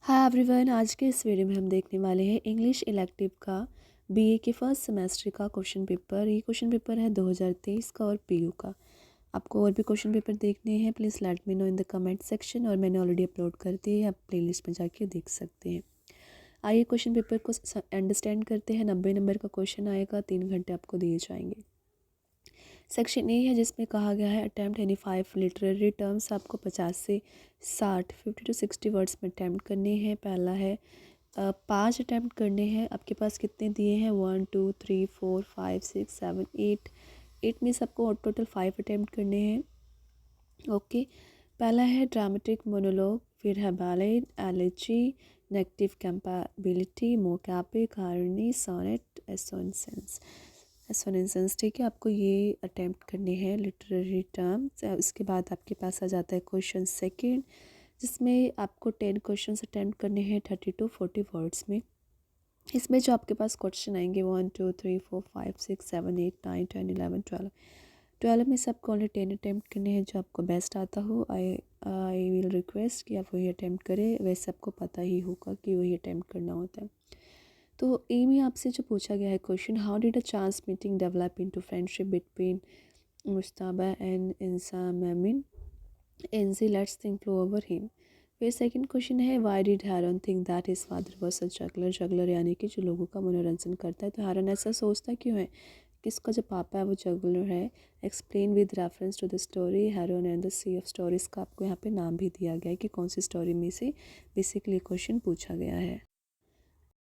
Hi everyone, आज के इस वीडियो में हम देखने वाले हैं इंग्लिश इलेक्टिव का बीए के फर्स्ट सेमेस्टर का क्वेश्चन पेपर। ये क्वेश्चन पेपर है 2023 का और पीयू का। आपको और भी क्वेश्चन पेपर देखने हैं, please let me know in the comment section. और मैंने ऑलरेडी अपलोड कर दिए हैं, आप प्लेलिस्ट में जाके देख सकते हैं। आइए क्वेश्चन पेपर को अंडरस्टैंड करते हैं। 90 नंबर का क्वेश्चन आएगा, 3 घंटे आपको दिए जाएंगे। सेक्शन ए है जिसमें कहा गया है अटैम्प्ट एनी 5 लिटरेरी टर्म्स। आपको 50 से 60 50 टू 60 वर्ड्स में अटैम्प्ट करने हैं। पहला है 5 अटैम्प्ट करने हैं। आपके पास कितने दिए हैं? 1 2 3 4 5 6 7 8 8 में सबको टोटल 5 अटैम्प्ट करने हैं। ओके, पहला है ड्रामेटिक मोनोलॉग, फिर है ballad, elegy, negative capability, mock epic, irony, sonnet, assonances. ठीक है, आपको ये अटैम्प्ट करने हैं लिटरेरी टर्म्स। उसके बाद आपके पास आ जाता है क्वेश्चन सेकंड, जिसमें आपको 10 क्वेश्चंस अटैम्प्ट करने हैं 30 टू 40 वर्ड्स में। इसमें जो आपके पास क्वेश्चन आएंगे 1 2 3 4 5 6 7 8 9 10 11 12 12 में सबको ओनली 10 अटैम्प्ट करने हैं। जो आपको बेस्ट आता हो, आई विल रिक्वेस्ट कि आप वही अटैम्प्ट करें। वैसे आपको पता ही होगा कि वही अटैम्प्ट करना होता है। तो ए में आपसे जो पूछा गया है question, how did a chance meeting develop into friendship between Mushtaba and Insam Amin एनजी let's think flow over him. फिर सेकंड क्वेश्चन है, why did Haroon think that his father was a juggler. Juggler यानी कि जो लोगों का मनोरंजन करता है। तो हारून ऐसा सोचता क्यों है कि इसका जो पापा है वो जगलर है। Explain with reference to the story Haroun and the sea of stories का आपको यहाँ पे नाम भी दिया गया है कि कौन सी स्टोरी में से बेसिकली क्वेश्चन पूछा गया है।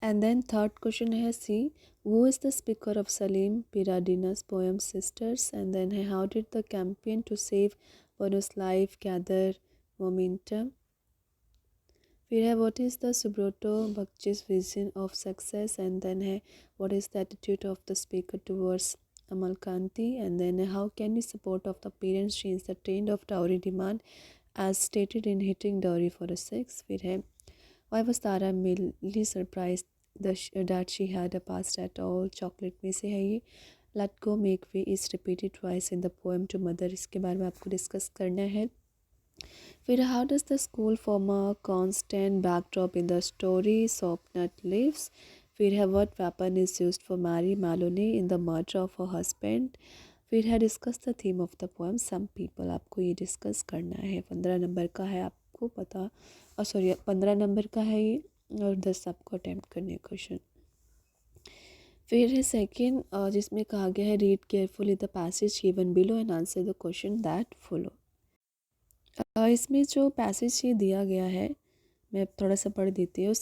एंड देन थर्ड क्वेश्चन है C, who is the speaker of Saleem Peeradina's poem Sisters. And then है, how did the campaign to save Banu's life gather momentum. फिर है, what is the Subroto Bagchi's vision of success. And then है, what is the attitude of the speaker towards Amalkanti. And then है, how can you support of the parents change the trend of dowry demand as stated in Hitting Dowry for a sex. फिर है, why was Tara merely surprised that she had a past at all? Chocolate में से है ये। Let go make way is repeated twice in the poem to mother। इसके बारे में आपको डिस्कस करना है। फिर how does the school form a constant backdrop in the story Soapnut lives। फिर है, what weapon is used for Mary Maloney in the murder of her husband। फिर है, discuss the theme of the poem some people. आपको ये discuss करना है। 15 number का है, आपको पता, और सॉरी 15 नंबर का है ये, और 10 आपको अटैम्प्ट करने क्वेश्चन। फिर है सेकेंड, जिसमें कहा गया है read carefully the passage given below and answer the question that follow. इसमें जो पैसेज ये दिया गया है मैं थोड़ा सा पढ़ देती हूँ।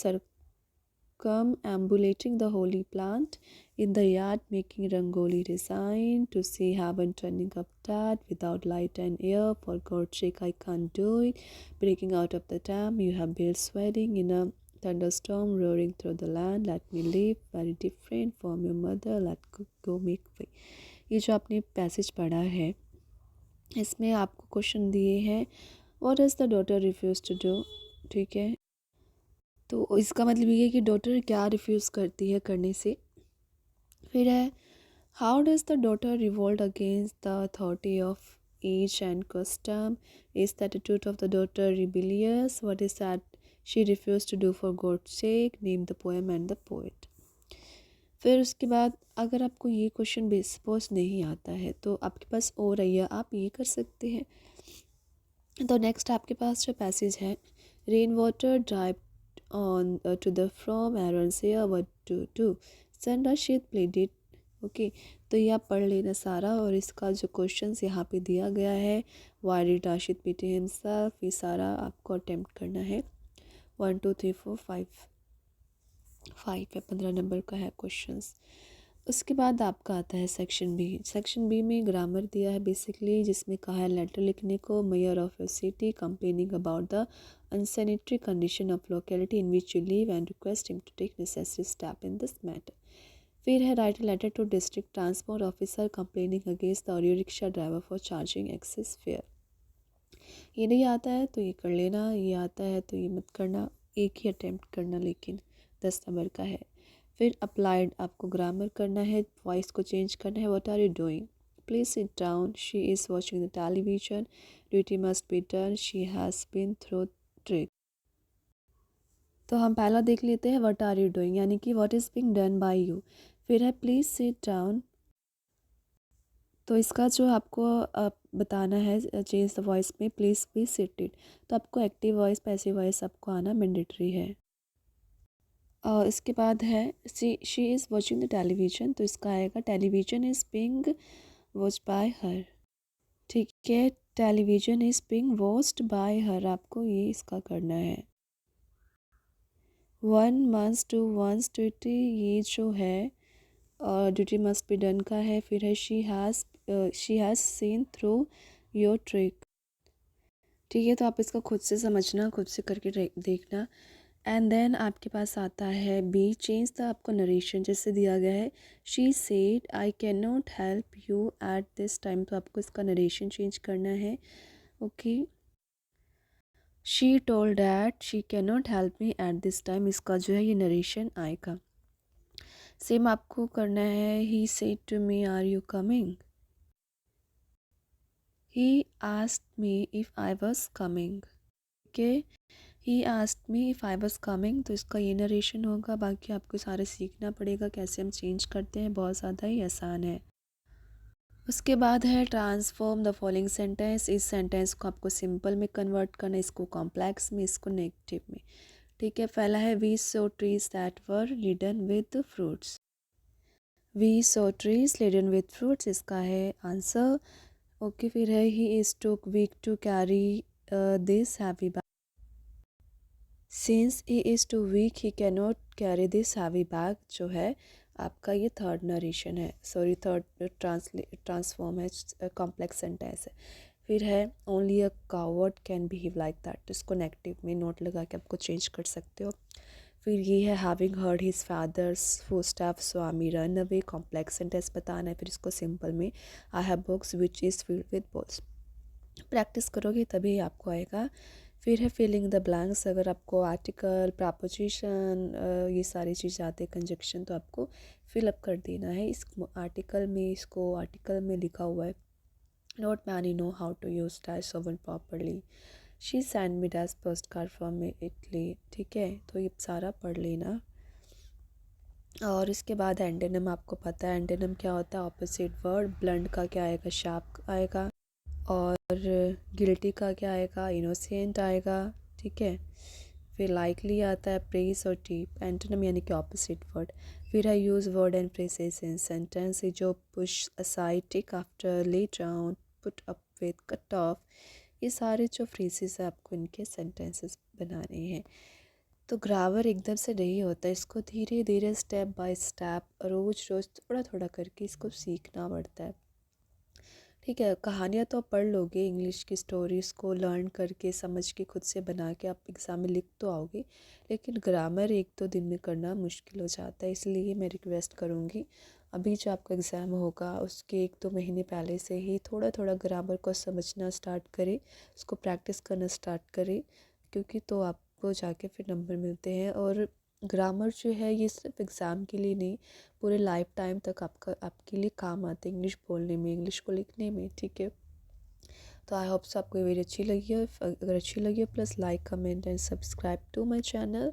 Circumambulating the holy plant in the yard, making rangoli design to see heaven turning up that without light and air. For God's sake, I can't do it. Breaking out of the dam you have built, sweating in a thunderstorm roaring through the land. Let me live very different from your mother. Let go make way। ये जो आपने passage पढ़ा है, इसमें आपको question दिए हैं, what does the daughter refuse to do. ठीक है, तो इसका मतलब ये है कि डॉटर क्या रिफ्यूज़ करती है करने से। फिर है, how does the daughter revolt against the authority of age and custom. Is the attitude of the daughter rebellious. What is that she refuse to do for God's sake. Name the poem and the poet. फिर उसके बाद अगर आपको ये question suppose नहीं आता है तो आपके पास और है, आप ये कर सकते हैं। तो नेक्स्ट आपके पास जो पैसेज है, rain water drive on to the from Aaron's hair, what to do, son Rashid played it। Okay, तो ये आप पढ़ लेना सारा। और इसका जो क्वेश्चंस यहाँ पे दिया गया है, why did Rashid pity himself, ये सारा आपको अटेम्प्ट करना है। 1 2 3 4 5 है, 15 नंबर का है क्वेश्चंस। उसके बाद आपका आता है सेक्शन बी। सेक्शन बी में ग्रामर दिया है बेसिकली, जिसमें कहा है लेटर लिखने को mayor of your city complaining about the unsanitary condition of locality in which you live and request him to take necessary step in this matter. फिर है, write a letter to district transport officer complaining against the audio rickshaw driver for charging excess fare. ये नहीं आता है तो ये कर लेना, ये आता है तो ये मत करना, एक ही अटैम्प्ट करना, लेकिन 10 नंबर का है। फिर अप्लाइड आपको ग्रामर करना है, वॉइस को चेंज करना है। What are you doing, please sit down, she is watching the television, duty must be done, she has been through trick. तो हम पहला देख लेते हैं व्हाट आर यू डूइंग, यानी कि what is being done by you. फिर है प्लीज़ सिट डाउन। तो इसका जो आपको बताना है चेंज द वॉइस में प्लीज़ बी सीटेड। तो आपको एक्टिव वॉइस पैसिव वॉइस आपको आना मैंडेटरी है। और इसके बाद है she is watching the television. तो इसका आएगा television is being watched by her. ठीक है, television is being watched by her, आपको ये इसका करना है। One month to once duty, ये जो है ड्यूटी मस्ट बी डन का है। फिर है she has seen through your trick. ठीक है, तो आप इसका खुद से समझना, खुद से करके देखना। एंड देन आपके पास आता है बी चेंज द, आपको नरेशन जैसे दिया गया है she said I can not help you at this time, तो आपको इसका नरेशन चेंज करना है। Okay, she told that she can not help me at this time, इसका जो है ये नरेशन आएगा। सेम आपको करना है he said to me are you coming, he asked me if I was coming. Okay, he asked me if I was coming, तो इसका ये नरेशन होगा। बाकी आपको सारे सीखना पड़ेगा कैसे हम चेंज करते हैं, बहुत ज़्यादा ही आसान है। उसके बाद है ट्रांसफॉर्म द फॉलोइंग सेंटेंस। इस सेंटेंस को आपको सिंपल में कन्वर्ट करना, इसको कॉम्प्लेक्स में, इसको नेगेटिव में। ठीक है, पहला है we saw trees that were laden with fruits. We saw trees laden with fruits, इसका है आंसर। ओके, फिर है he is took weak to carry this heavy bag. Since he is too weak he can not carry this heavy bag, जो है आपका ये third narration है, sorry third transform है, कॉम्प्लेक्स सेंटेंस है। फिर है only a coward can behave like that, इसको नेगेटिव में नोट लगा के आपको चेंज कर सकते हो। फिर ये है having heard his father's footsteps Swami run away, complex sentence बताना है। फिर इसको सिंपल में I have books which is filled with balls, practice करोगे तभी आपको आएगा। फिर है फिलिंग द ब्लैंक्स, अगर आपको आर्टिकल प्रपोजिशन ये सारी चीज़ें आते हैं कंजक्शन, तो आपको फिलअप कर देना है इस आर्टिकल में। इसको आर्टिकल में लिखा हुआ है not many know how to use dash oven properly, she send me dash post card from Italy. ठीक है, तो ये सारा पढ़ लेना। और इसके बाद एंटोनिम आपको पता है एंटोनिम क्या होता है, ऑपोजिट वर्ड। ब्लंट का क्या आएगा, शार्प आएगा। और गिल्टी का क्या आएगा, इनोसेंट आएगा। ठीक है, फिर लाइकली आता है प्रेस और टीप, एंटोनिम यानी कि ऑपोजिट वर्ड। फिर है use word and phrases in sentence, जो push aside, take after, lay down, put up with, cut off, ये सारे जो फ्रेजेस है आपको इनके सेंटेंसेस बनाने हैं। तो ग्रामर एकदम से नहीं होता, इसको धीरे धीरे स्टेप बाय स्टेप रोज़ रोज़ थोड़ा थोड़ा करके इसको सीखना पड़ता है। ठीक है, कहानियाँ तो आप पढ़ लोगे, इंग्लिश की स्टोरीज़ को लर्न करके समझ के खुद से बना के आप एग्ज़ाम में लिख तो आओगे, लेकिन ग्रामर एक दो दिन में करना मुश्किल हो जाता है। इसलिए मैं रिक्वेस्ट करूँगी अभी जो आपका एग्ज़ाम होगा उसके एक दो महीने पहले से ही थोड़ा थोड़ा ग्रामर को समझना स्टार्ट करें, उसको प्रैक्टिस करना स्टार्ट करें, क्योंकि तो आपको जाके फिर नंबर मिलते हैं। और ग्रामर जो है ये सिर्फ एग्ज़ाम के लिए नहीं, पूरे लाइफ टाइम तक आपके लिए काम आते हैं, इंग्लिश बोलने में, इंग्लिश को लिखने में। ठीक है, तो आई होप सो आपको ये वीडियो अच्छी लगी हो। अगर अच्छी लगी हो please like comment and subscribe to my channel.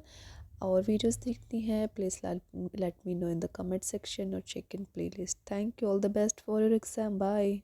और वीडियोस देखनी है please let me know in the comment section और check in playlist. Thank you, all the best for your exam, bye.